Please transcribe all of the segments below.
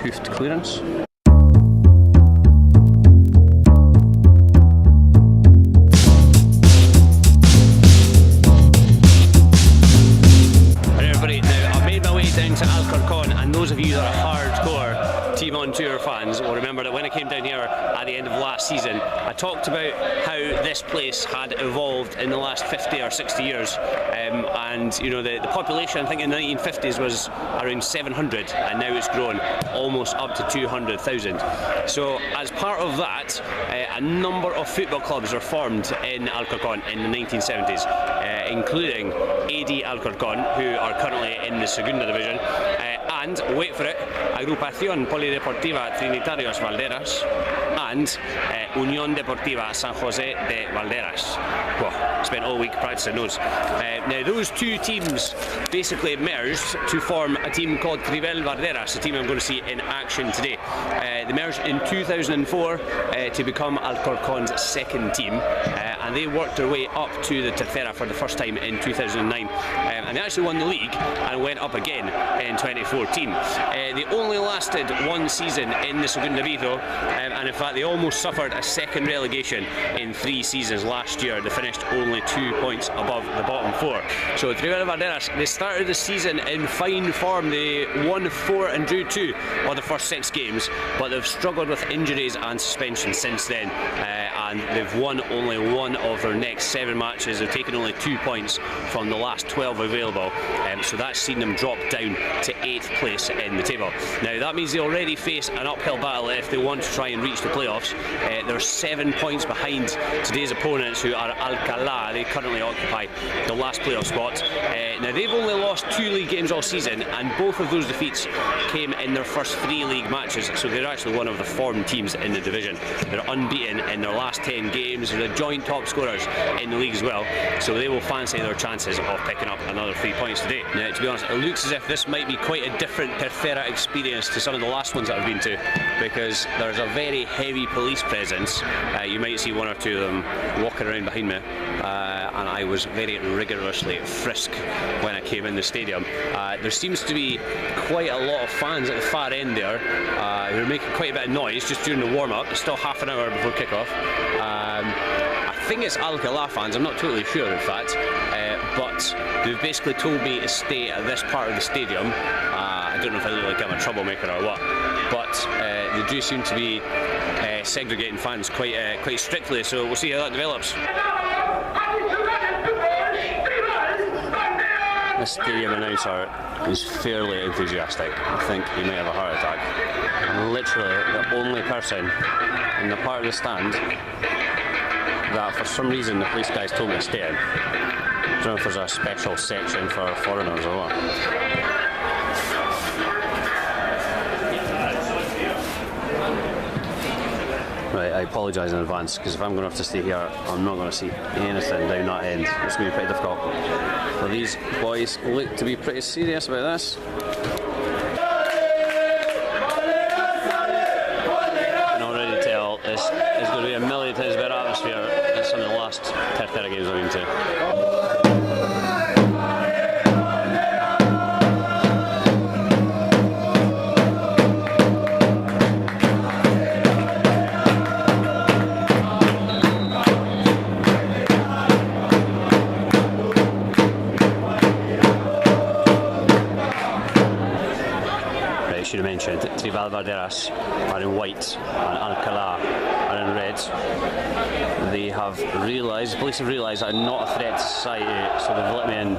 hoofed clearance. Down to Alcorcón, and those of you that are hardcore Team on Tour fans will remember that when I came down here at the end of last season, I talked about how this place had evolved in the last 50 or 60 years, and you know the population I think in the 1950s was around 700, and now it's grown almost up to 200,000. So as part of that, a number of football clubs were formed in Alcorcón in the 1970s, including AD Alcorcón, who are currently in the Segunda Division, and, wait for it, Agrupación Polideportiva Trinitarios Valderas and Unión Deportiva San José de Valderas. Well, spent all week practicing those. Now those two teams basically merged to form a team called Trival Valderas, a team I'm going to see in action today. They merged in 2004 to become Alcorcón's second team, and they worked their way up to the Tercera for the first time in 2009, and they actually won the league and went up again in 2014. They only lasted one season in the Segunda División, and in fact they almost suffered a second relegation in 3 seasons last year. They finished only 2 points above the bottom 4. So Trival Valderas, they started the season in fine form. They won 4 and drew 2 of the first 6 games, but they've struggled with injuries and suspension since then, and they've won only 1 of their next 7 matches. They've taken only 2 points from the last 12 available, so that's seen them drop down to 8th place in the table. Now that means they already face an uphill battle if they want to try and reach the playoffs. They're 7 points behind today's opponents, who are Alcala. They currently occupy the last playoff spot. Now they've only lost 2 league games all season, and both of those defeats came in their first 3 league matches, so they're actually one of the formed teams in the division. They're unbeaten in their last 10 games. They're the joint top scorers in the league as well, so they will fancy their chances of picking up another 3 points today. Now, to be honest, it looks as if this might be quite a different Tercera experience to some of the last ones that I've been to, because there's a very heavy police presence. You might see 1 or 2 of them walking around behind me, and I was very rigorously frisked when I came in the stadium. There seems to be quite a lot of fans at the far end there who are making quite a bit of noise just during the warm-up. It's still half an hour before kick-off. I think it's Alcala fans, I'm not totally sure in fact, but they've basically told me to stay at this part of the stadium. I don't know if I look like I'm a troublemaker or what, but they do seem to be segregating fans quite strictly, so we'll see how that develops. The stadium announcer is fairly enthusiastic. I think he may have a heart attack. I'm literally the only person in the part of the stand that for some reason the police guys told me to stay in. I don't know if there's a special section for foreigners or what. Right, I apologise in advance, because if I'm going to have to stay here, I'm not going to see anything down that end. It's going to be pretty difficult. But these boys look to be pretty serious about this. I can already tell this is going to be a million times better atmosphere than some of the last Tercera games I've been to. Should have mentioned Trival Valderas are in white and Alcala are in red. They have realised, police have realised that I'm not a threat to society, so they've let me in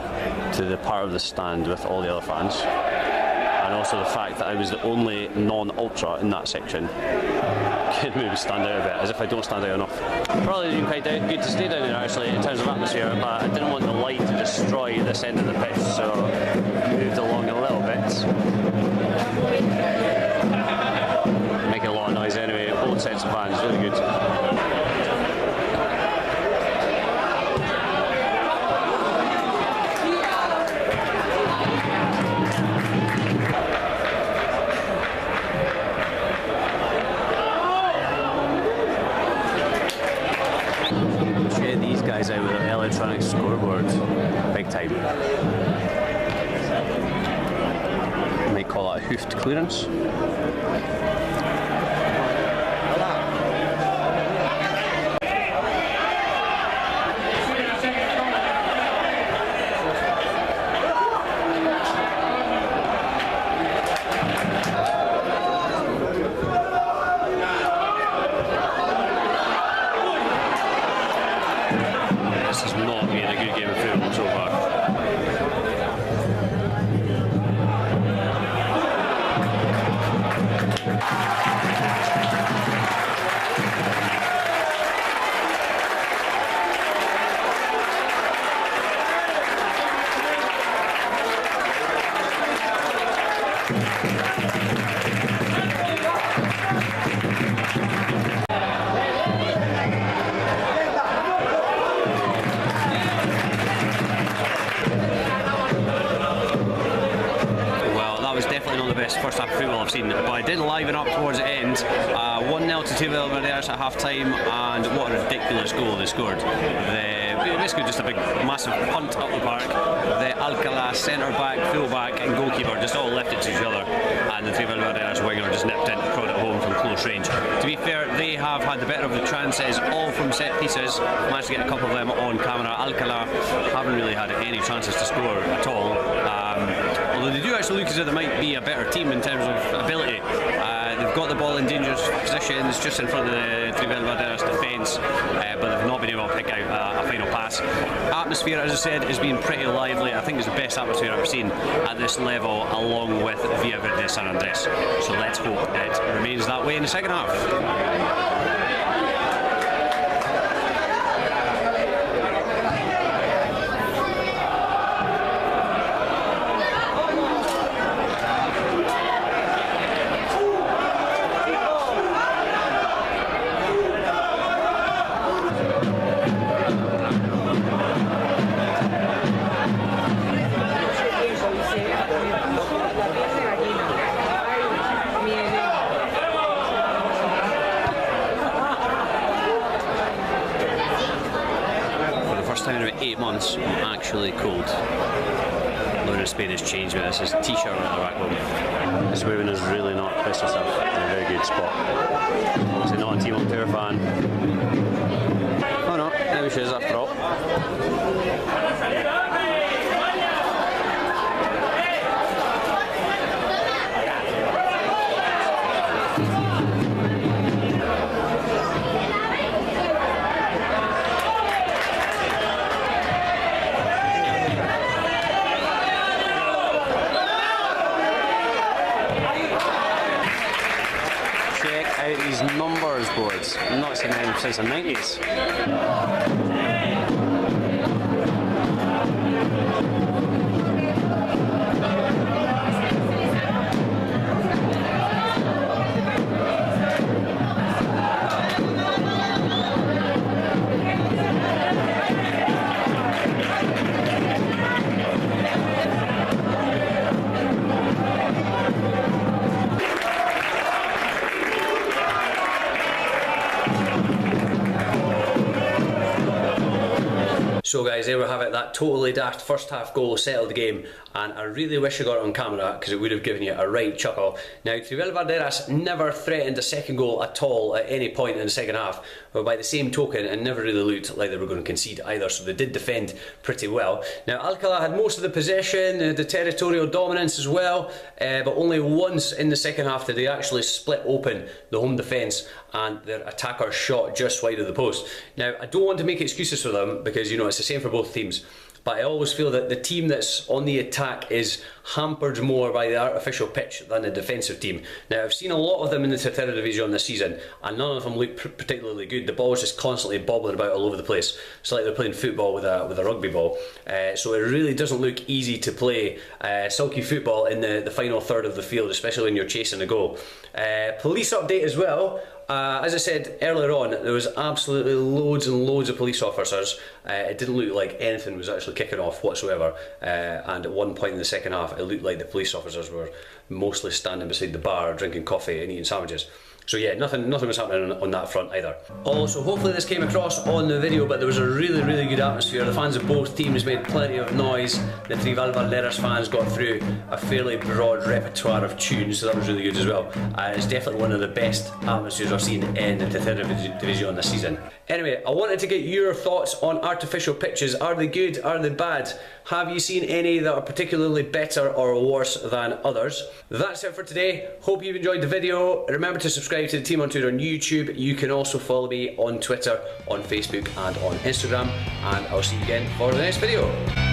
to the part of the stand with all the other fans. And also the fact that I was the only non-ultra in that section can maybe stand out a bit, as if I don't stand out enough. Probably been quite good to stay down there actually in terms of atmosphere, but I didn't want the light to destroy this end of the pitch, so I moved along a little bit. Making a lot of noise anyway, both sets of fans, really good. Check these guys out with their electronic scoreboard, big time. Might call it a hoofed clearance. First half of football I've seen, but I did liven up towards the end. 1-0 to Trival Valderas at half time, and what a ridiculous goal they scored. Basically just a big massive punt up the park. The Alcala centre back, full back and goalkeeper just all left it to each other, and the Trival Valderas winger just nipped in to prod it home from close range. To be fair, they have had the better of the chances, all from set pieces. Managed to get a couple of them on camera. Alcala haven't really had any chances to score at all. Although they do actually look as though they might be a better team in terms of ability. They've got the ball in dangerous positions just in front of the Trival Valderas defence, but they've not been able to pick out a final pass. Atmosphere, as I said, has been pretty lively. I think it's the best atmosphere I've ever seen at this level, along with Villa Verde San Andres. So let's hope it remains that way in the second half. Time in about 8 months, I'm actually cold. Luna Spain has changed me. This is t-shirt on the back home. This woman has really not pissed herself in a very good spot. So not a Team on Tour fan. Oh no, maybe she is after all. These numbers boards, I've not seen them since the 90s. So guys, there we have it, that totally daft first half goal settled the game, and I really wish I got it on camera because it would have given you a right chuckle. Now, Trival Valderas never threatened a second goal at all at any point in the second half, but by the same token, it never really looked like they were going to concede either, so they did defend pretty well. Now, Alcala had most of the possession, the territorial dominance as well, but only once in the second half did they actually split open the home defence and their attacker shot just wide of the post. Now, I don't want to make excuses for them because, you know, it's the same for both teams, but I always feel that the team that's on the attack is hampered more by the artificial pitch than the defensive team. Now, I've seen a lot of them in the Tercera División this season, and none of them look particularly good. The ball is just constantly bobbling about all over the place. It's like they're playing football with a rugby ball. So it really doesn't look easy to play sulky football in the final third of the field, especially when you're chasing a goal. Police update as well. As I said earlier on, there was absolutely loads and loads of police officers. It didn't look like anything was actually kicking off whatsoever, and at one point in the second half it looked like the police officers were mostly standing beside the bar drinking coffee and eating sandwiches. So yeah, nothing was happening on that front either. Also, hopefully this came across on the video, but there was a really good atmosphere. The fans of both teams made plenty of noise. The Trival Valderas fans got through a fairly broad repertoire of tunes, so that was really good as well. It's definitely one of the best atmospheres I've seen in the Tercera División this season. Anyway, I wanted to get your thoughts on artificial pitches. Are they good? Are they bad? Have you seen any that are particularly better or worse than others? That's it for today. Hope you've enjoyed the video. Remember to subscribe to the Team on Tour on YouTube. You can also follow me on Twitter, on Facebook and on Instagram. And I'll see you again for the next video.